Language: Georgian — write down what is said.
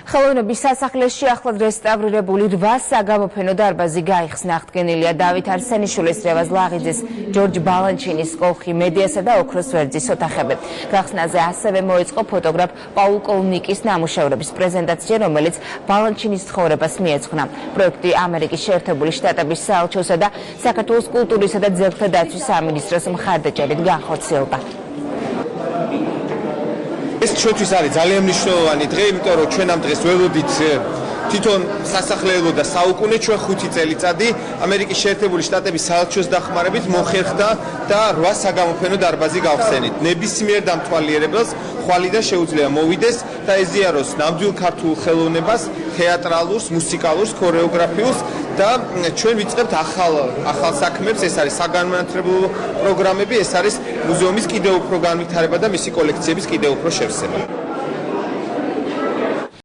ხელოვნების სასახლეში ახლად რესტავრირებული 8 საგამოფენო დარბაზი გაიხსნა. აღდგენილია დავით არსენიშვილის, რევაზ ლაღიძის, ჯორჯ ბალანჩინის, კოლხი მედიასა და ოქროს ვერძის ოთახები. გახსნაზე ასევე მოეწყო ფოტოგრაფ პაულ კოლნიკის ნამუშევრების პრეზენტაცია, რომელიც ბალანჩინის ცხოვრებას მიეძღვნა. პროექტი ამერიკის შეერთებული შტატების საელჩოსა და საქართველოს კულტურისა და ძეგლთა დაცვის სამინისტროს მხარდაჭერით განხორციელდა. ეს ჩვენთვის არის ძალიან მნიშვნელოვანი დღე, იმიტომ რომ ჩვენ ამ დღეს ველოდით თვითონ სასახლეელო და საუკუნე ჩვენ 5 წელიწადი ამერიკის შეერთებული შტატების საელჩოს დახმარებით მოხერხდა და 8 საგამოფენო დარბაზი გავხსენით. ნებისმიერ დამთვალიერებელს ხვალ და შეუძლია მოვიდეს და ეზიაროს ნამდვილ ქართულ ხელოვნებას, თეატრალურს, მუსიკალურს, ქორეოგრაფიულს და ჩვენ ვიწყებთ ახალ საქმებს. ეს არის საგანმანათლებლო პროგრამები, ეს არის მუზეუმის კიდევ უფრო განვითარება და მისი კოლექციების კიდევ უფრო შევსება.